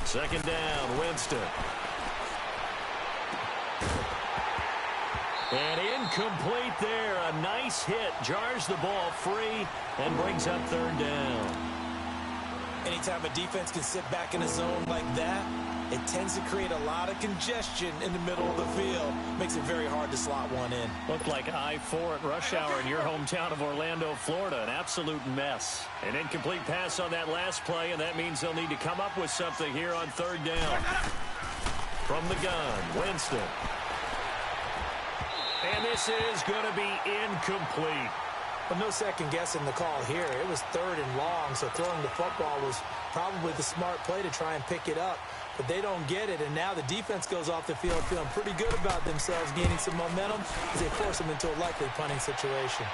Second down, Winston. And incomplete there. A nice hit. Jars the ball free and brings up third down. Anytime a defense can sit back in a zone like that, it tends to create a lot of congestion in the middle of the field. Makes it very hard to slot one in. Looked like I-4 at rush hour in your hometown of Orlando, Florida. An absolute mess. An incomplete pass on that last play, and that means they'll need to come up with something here on third down. From the gun, Winston. And this is going to be incomplete. But no second guessing the call here. It was third and long, so throwing the football was probably the smart play to try and pick it up. But they don't get it, and now the defense goes off the field feeling pretty good about themselves, gaining some momentum as they force them into a likely punting situation.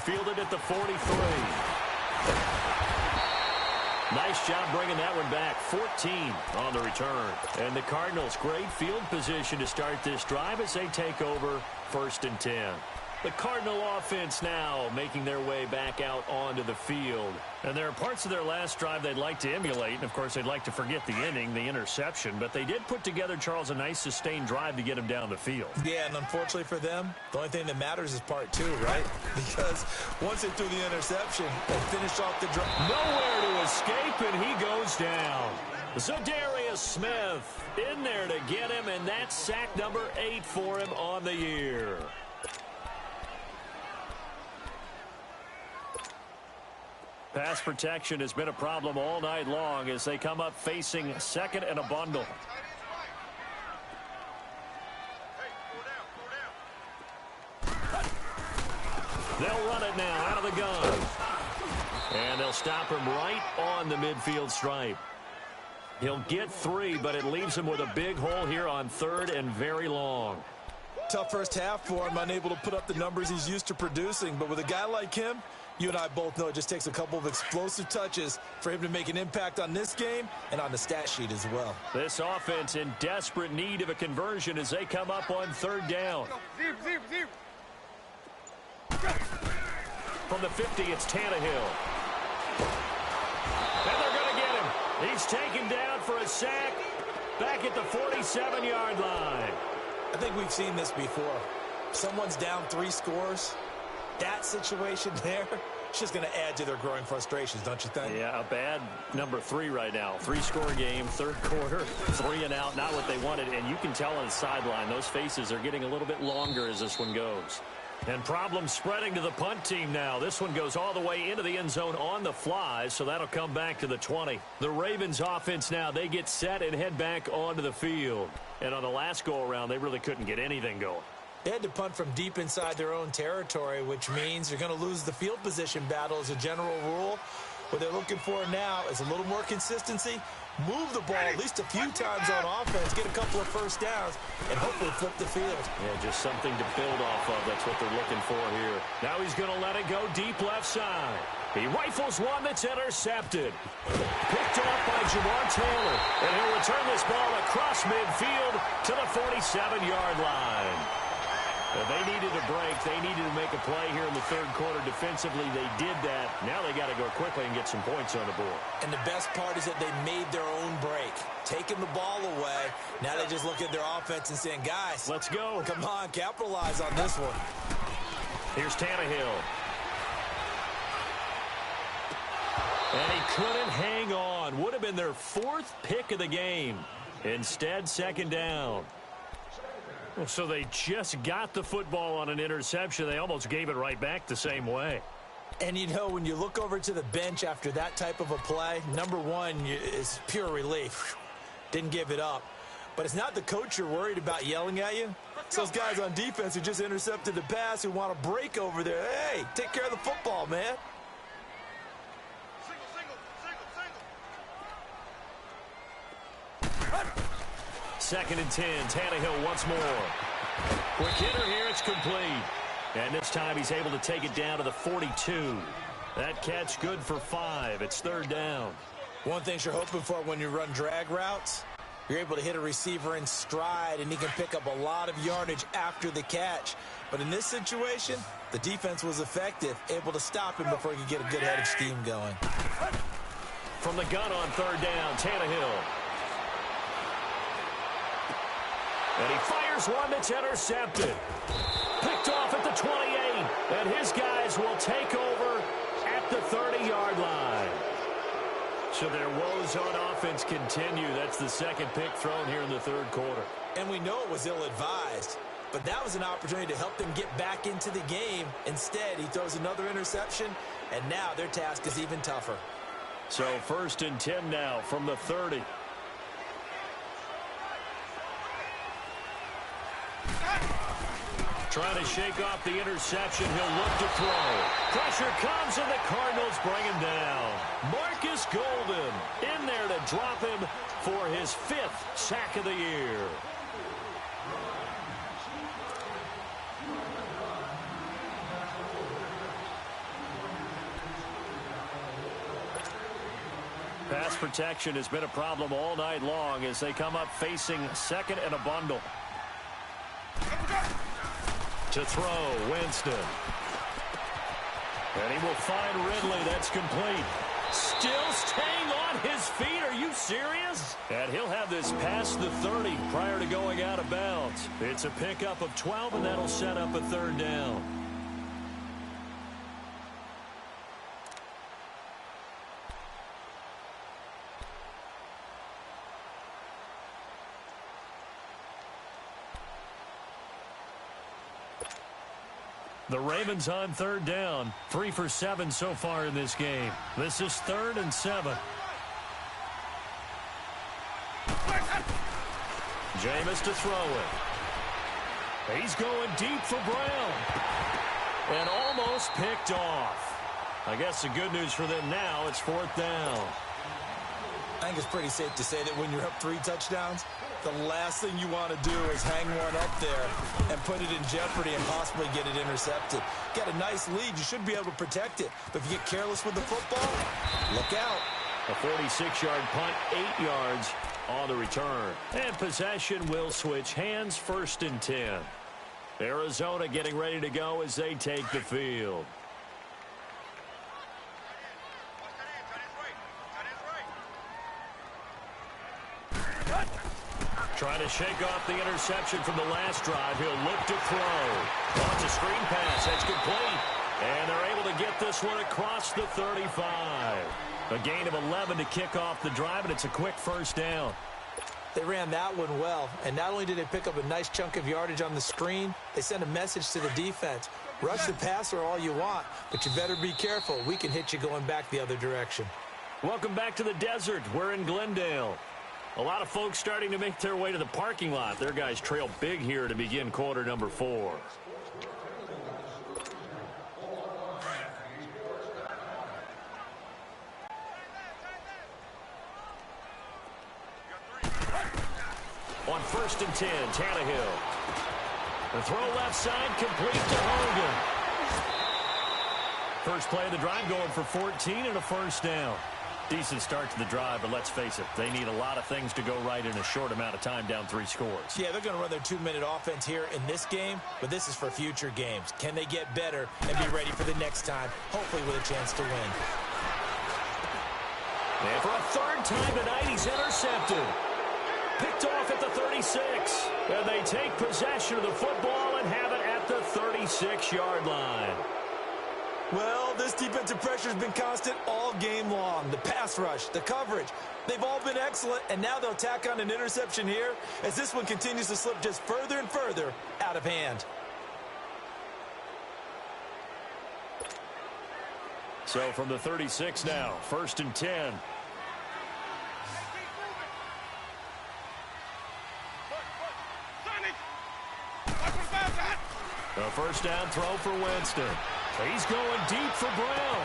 Fielded at the 43. Nice job bringing that one back. 14 on the return. And the Cardinals, great field position to start this drive as they take over 1st and 10. The Cardinal offense now making their way back out onto the field. And there are parts of their last drive they'd like to emulate. And, of course, they'd like to forget the inning, the interception. But they did put together, Charles, a nice sustained drive to get him down the field. Yeah, and unfortunately for them, the only thing that matters is part 2, right? Because once they threw the interception, they finished off the drive. Nowhere to escape, and he goes down. Zadarius Smith in there to get him, and that's sack number 8 for him on the year. Pass protection has been a problem all night long as they come up facing second and a bundle. They'll run it now out of the gun. And they'll stop him right on the midfield stripe. He'll get 3, but it leaves him with a big hole here on third and very long. Tough first half for him, unable to put up the numbers he's used to producing. But with a guy like him, you and I both know it just takes a couple of explosive touches for him to make an impact on this game and on the stat sheet as well. This offense in desperate need of a conversion as they come up on third down. From the 50, it's Tannehill. And they're going to get him. He's taken down for a sack back at the 47-yard line. I think we've seen this before. Someone's down 3 scores. That situation there, it's just going to add to their growing frustrations, don't you think? Yeah, a bad number 3 right now. 3-score game, third quarter, 3 and out, not what they wanted. And you can tell on the sideline, those faces are getting a little bit longer as this one goes. And problems spreading to the punt team now. This one goes all the way into the end zone on the fly, so that'll come back to the 20. The Ravens offense now, they get set and head back onto the field. And on the last go-around, they really couldn't get anything going. They had to punt from deep inside their own territory, which means you're going to lose the field position battle as a general rule. What they're looking for now is a little more consistency, move the ball at least a few times on offense, get a couple of first downs, and hopefully flip the field. Yeah, just something to build off of. That's what they're looking for here. Now he's going to let it go deep left side. He rifles one that's intercepted. Picked up by Jamar Taylor, and he'll return this ball across midfield to the 47-yard line. They needed a break. They needed to make a play here in the third quarter. Defensively, they did that. Now they got to go quickly and get some points on the board. And the best part is that they made their own break, taking the ball away. Now they just look at their offense and saying, guys, let's go. Come on, capitalize on this one. Here's Tannehill. And he couldn't hang on. Would have been their 4th pick of the game. Instead, second down. So they just got the football on an interception. They almost gave it right back the same way. And, you know, when you look over to the bench after that type of a play, number 1 is pure relief. Didn't give it up. But it's not the coach you're worried about yelling at you. It's those guys on defense who just intercepted the pass who want to break over there. Hey, take care of the football, man. Second and 10. Tannehill once more. Quick hitter here. It's complete. And this time he's able to take it down to the 42. That catch good for 5. It's third down. One thing you're hoping for when you run drag routes, you're able to hit a receiver in stride, and he can pick up a lot of yardage after the catch. But in this situation, the defense was effective, able to stop him before he could get a good head of steam going. From the gun on third down, Tannehill. And he fires one that's intercepted. Picked off at the 28, and his guys will take over at the 30-yard line. So their woes on offense continue. That's the second pick thrown here in the third quarter. And we know it was ill-advised, but that was an opportunity to help them get back into the game. Instead, he throws another interception, and now their task is even tougher. So 1st and 10 now from the 30. Trying to shake off the interception. He'll look to throw. Pressure comes, and the Cardinals bring him down. Marcus Golden in there to drop him for his 5th sack of the year. Pass protection has been a problem all night long as they come up facing 2nd and a bundle. To throw, Winston. And he will find Ridley. That's complete. Still staying on his feet. Are you serious? And he'll have this past the 30 prior to going out of bounds. It's a pickup of 12, and that'll set up a third down. The Ravens on third down. 3 for 7 so far in this game. This is 3rd and 7. Jameis to throw it. He's going deep for Brown. And almost picked off. I guess the good news for them now, it's 4th down. I think it's pretty safe to say that when you're up 3 touchdowns, the last thing you want to do is hang one up there and put it in jeopardy and possibly get it intercepted. Got a nice lead. You should be able to protect it. But if you get careless with the football, look out. A 46-yard punt, 8 yards on the return. And possession will switch hands, 1st and 10. Arizona getting ready to go as they take the field. Trying to shake off the interception from the last drive. He'll look to throw. Launch a screen pass. That's complete. And they're able to get this one across the 35. A gain of 11 to kick off the drive, and it's a quick 1st down. They ran that one well, and not only did they pick up a nice chunk of yardage on the screen, they sent a message to the defense. Rush the passer all you want, but you better be careful. We can hit you going back the other direction. Welcome back to the desert. We're in Glendale. A lot of folks starting to make their way to the parking lot. Their guys trail big here to begin quarter number 4. On 1st and 10, Tannehill. The throw left side, complete to Hogan. First play of the drive going for 14 and a 1st down. Decent start to the drive, but let's face it, they need a lot of things to go right in a short amount of time down 3 scores. Yeah, they're going to run their 2-minute offense here in this game, but this is for future games. Can they get better and be ready for the next time, hopefully with a chance to win? And for a 3rd time tonight, he's intercepted. Picked off at the 36. And they take possession of the football and have it at the 36-yard line. Well, this defensive pressure has been constant all game long. The pass rush, the coverage, they've all been excellent, and now they'll tack on an interception here as this one continues to slip just further and further out of hand. So from the 36 now, 1st and 10. A 1st down throw for Winston. He's going deep for Brown.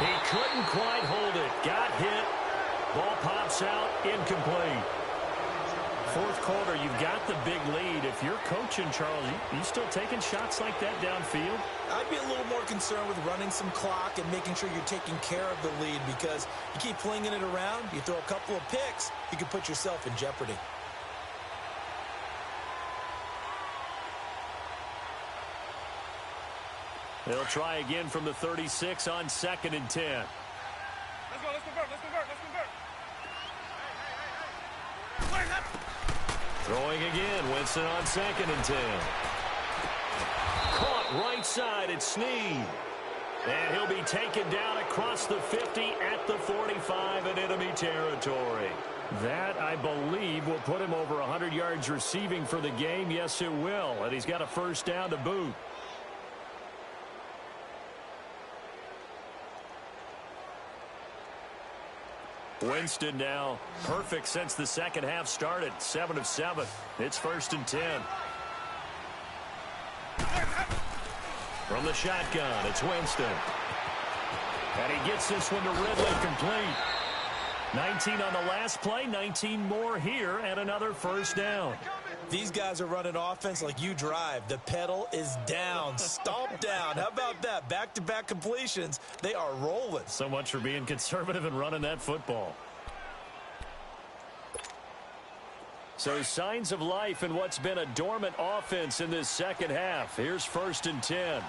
He couldn't quite hold it. Got hit. Ball pops out. Incomplete. Fourth quarter, you've got the big lead. If you're coaching, Charles, you still taking shots like that downfield? I'd be a little more concerned with running some clock and making sure you're taking care of the lead, because you keep flinging it around, you throw a couple of picks, you can put yourself in jeopardy. They'll try again from the 36 on 2nd and 10. Let's go, let's convert, let's convert, let's convert. Throwing again, Winston on 2nd and 10. Caught right side at Snead. And he'll be taken down across the 50 at the 45 in enemy territory. That, I believe, will put him over 100 yards receiving for the game. Yes, it will. And he's got a first down to boot. Winston now perfect since the second half started. 7 of 7. It's 1st and 10. From the shotgun, it's Winston. And he gets this one to Ridley, complete. 19 on the last play, 19 more here, and another first down. These guys are running offense like you drive. The pedal is down, stomp down. How about that? Back-to-back completions. They are rolling. So much for being conservative and running that football. So signs of life in what's been a dormant offense in this second half. Here's 1st and 10.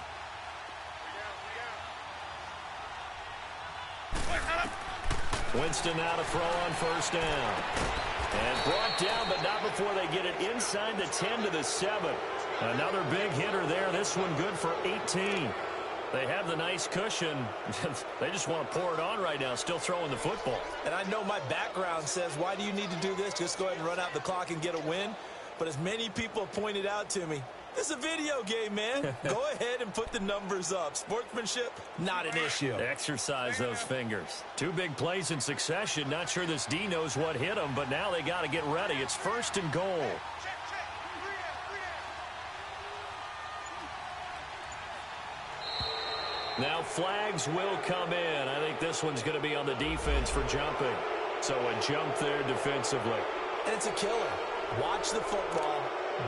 Winston now to throw on first down. And brought down, but not before they get it inside the 10 to the 7. Another big hitter there. This one good for 18. They have the nice cushion. They just want to pour it on right now, still throwing the football. And I know my background says, why do you need to do this? Just go ahead and run out the clock and get a win. But as many people have pointed out to me, this is a video game, man. Go ahead and put the numbers up. Sportsmanship, not an issue. Exercise those fingers. 2 big plays in succession. Not sure this D knows what hit him, but now they got to get ready. It's 1st and goal. Now flags will come in. I think this one's going to be on the defense for jumping. So a jump there defensively. And it's a killer. Watch the football.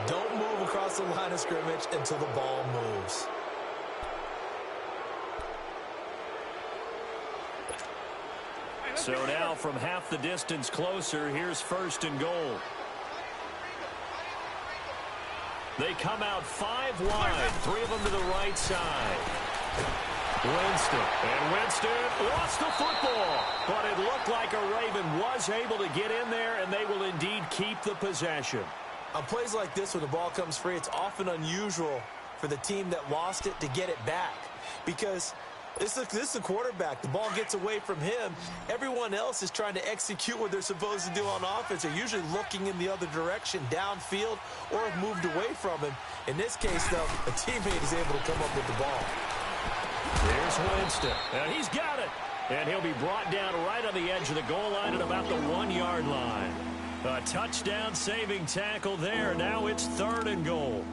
Don't move across the line of scrimmage until the ball moves. So now from half the distance closer, here's 1st and goal. They come out 5 wide, 3 of them to the right side. Winston lost the football, but it looked like a Raven was able to get in there, and they will indeed keep the possession. On plays like this, when the ball comes free, it's often unusual for the team that lost it to get it back, because this is the quarterback. The ball gets away from him. Everyone else is trying to execute what they're supposed to do on offense. They're usually looking in the other direction, downfield, or have moved away from him. In this case, though, a teammate is able to come up with the ball. Here's Winston, and he's got it. And he'll be brought down right on the edge of the goal line at about the 1-yard line. A touchdown saving tackle there. Now it's 3rd and goal.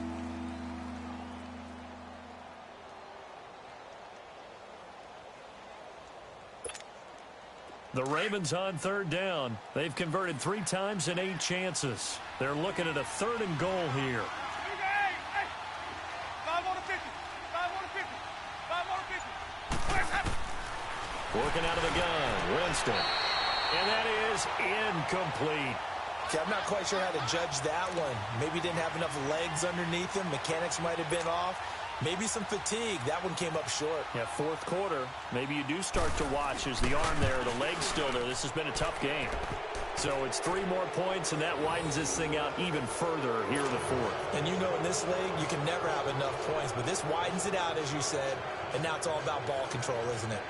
The Ravens on 3rd down. They've converted 3 times in 8 chances. They're looking at a 3rd and goal here. Working out of the gun, Winston. And that is incomplete. Okay, I'm not quite sure how to judge that one. Maybe didn't have enough legs underneath him. Mechanics might have been off. Maybe some fatigue. That one came up short. Yeah, 4th quarter. Maybe you do start to watch as the arm there, the leg's still there. This has been a tough game. So it's 3 more points, and that widens this thing out even further here in the 4th. And you know, in this league, you can never have enough points. But this widens it out, as you said. And now it's all about ball control, isn't it?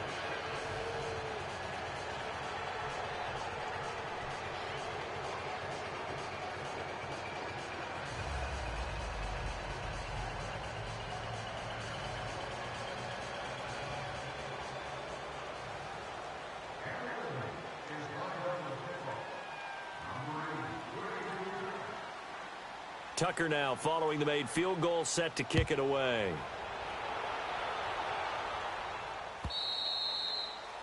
Tucker now following the made field goal, set to kick it away.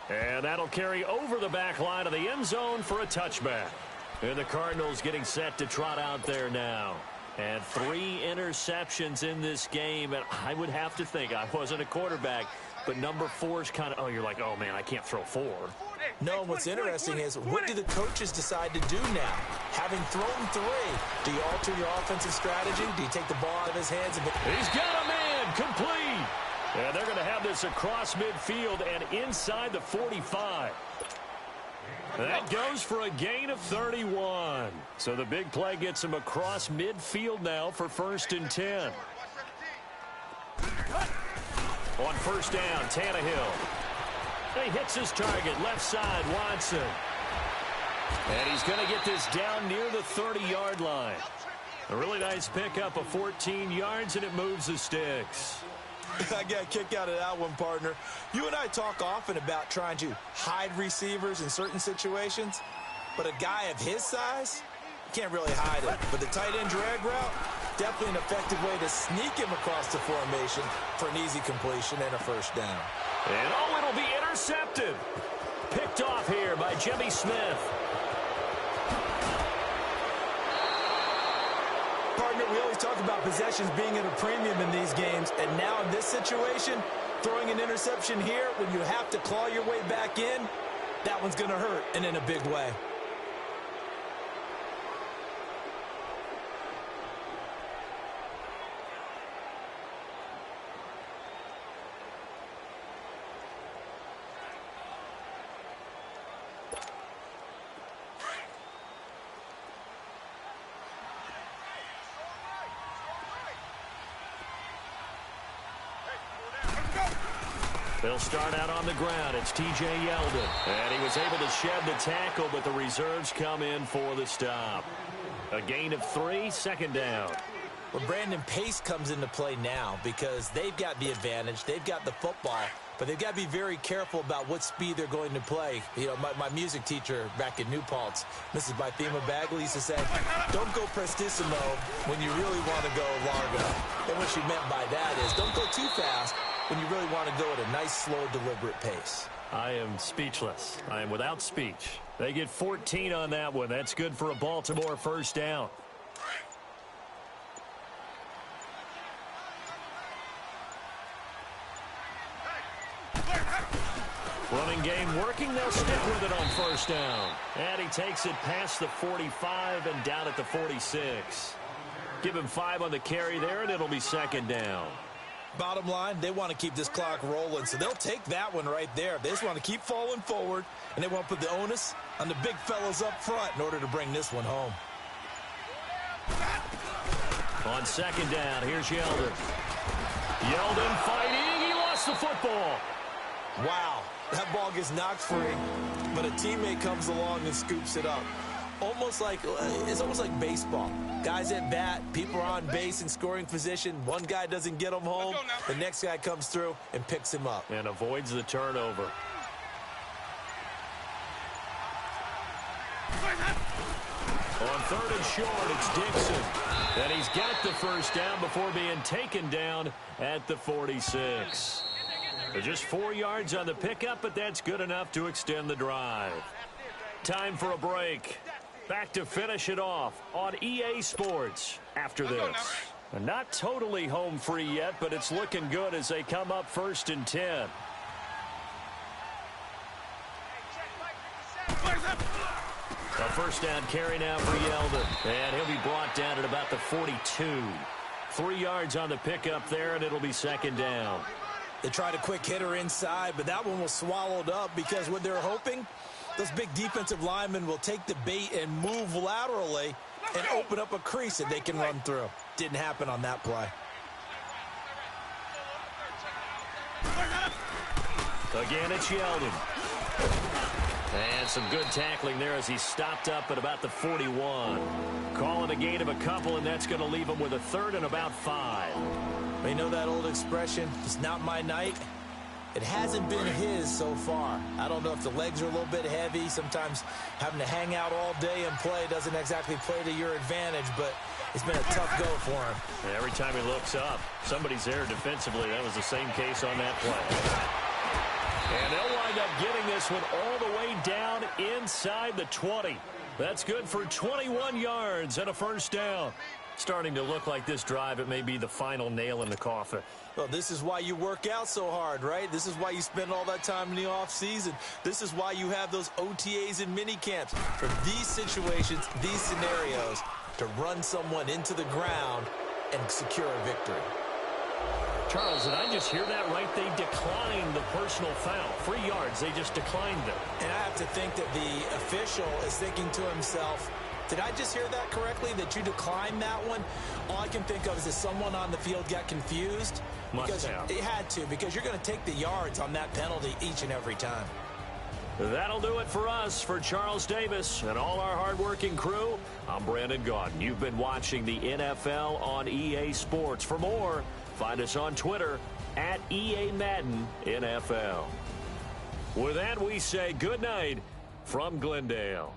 And that'll carry over the back line of the end zone for a touchback. And the Cardinals getting set to trot out there now. And 3 interceptions in this game. And I would have to think, I wasn't a quarterback, but number 4 is kind of, you're like, oh, man, I can't throw 4. No, what's interesting is, what do the coaches decide to do now? Having thrown 3, do you alter your offensive strategy? Do you take the ball out of his hands? He's got a man, complete. And they're going to have this across midfield and inside the 45. That goes for a gain of 31. So the big play gets him across midfield now for 1st and 10. On 1st down, Tannehill. He hits his target, left side, Watson. And he's going to get this down near the 30-yard line. A really nice pickup of 14 yards, and it moves the sticks. I got a kick out of that one, partner. You and I talk often about trying to hide receivers in certain situations, but a guy of his size, you can't really hide him. But the tight end drag route, definitely an effective way to sneak him across the formation for an easy completion and a 1st down. And it'll be intercepted. Picked off here by Jimmy Smith. Partner, we always talk about possessions being at a premium in these games, and now in this situation, throwing an interception here when you have to claw your way back in, that one's going to hurt, and in a big way. They'll start out on the ground. It's T.J. Yeldon. And he was able to shed the tackle, but the reserves come in for the stop. A gain of 3, 2nd down. Well, Brandon, pace comes into play now because they've got the advantage. They've got the football, but they've got to be very careful about what speed they're going to play. You know, my music teacher back in New Paltz, Mrs. Bythema Bagley, used to say, don't go prestissimo when you really want to go largo. And what she meant by that is don't go too fast when you really want to go at a nice, slow, deliberate pace. I am speechless. I am without speech. They get 14 on that one. That's good for a Baltimore 1st down. Running game working. They'll stick with it on 1st down. And he takes it past the 45 and down at the 46. Give him 5 on the carry there, and it'll be 2nd down. Bottom line, they want to keep this clock rolling, so they'll take that one right there. They just want to keep falling forward, and they want to put the onus on the big fellas up front in order to bring this one home. On 2nd down, here's Yeldon. Yeldon fighting. He lost the football. Wow, that ball gets knocked free, but a teammate comes along and scoops it up. It's almost like baseball. Guys at bat, people are on base in scoring position. One guy doesn't get him home. The next guy comes through and picks him up. And avoids the turnover. On 3rd and short, it's Dixon. And he's got the 1st down before being taken down at the 46. They're just 4 yards on the pickup, but that's good enough to extend the drive. Time for a break. Back to finish it off on EA Sports after this. And not totally home free yet, but it's looking good as they come up 1st and 10. A 1st down carry now for Yeldon. And he'll be brought down at about the 42. 3 yards on the pickup there, and it'll be 2nd down. They tried a quick hitter inside, but that one was swallowed up because what they're hoping, those big defensive linemen will take the bait and move laterally and open up a crease that they can run through. Didn't happen on that play. Again, it's Yeldon. And some good tackling there as he stopped up at about the 41. Calling a gain of a couple, and that's going to leave him with a 3rd and about 5. You know that old expression, it's not my night? It hasn't been his so far. I don't know if the legs are a little bit heavy. Sometimes having to hang out all day and play doesn't exactly play to your advantage, but it's been a tough go for him. And every time he looks up, somebody's there defensively. That was the same case on that play. And they'll wind up getting this one all the way down inside the 20. That's good for 21 yards and a first down. Starting to look like this drive, it may be the final nail in the coffin. Well, this is why you work out so hard, right? This is why you spend all that time in the offseason. This is why you have those OTAs and mini camps. For these situations, these scenarios, to run someone into the ground and secure a victory. Charles, did I just hear that right? They declined the personal foul. 3 yards, they just declined them. And I have to think that the official is thinking to himself, did I just hear that correctly, that you declined that one? All I can think of is that someone on the field got confused. Must have. It had to, because you're going to take the yards on that penalty each and every time. That'll do it for us. For Charles Davis and all our hardworking crew, I'm Brandon Gaudin. You've been watching the NFL on EA Sports. For more, find us on Twitter at EA Madden NFL. With that, we say good night from Glendale.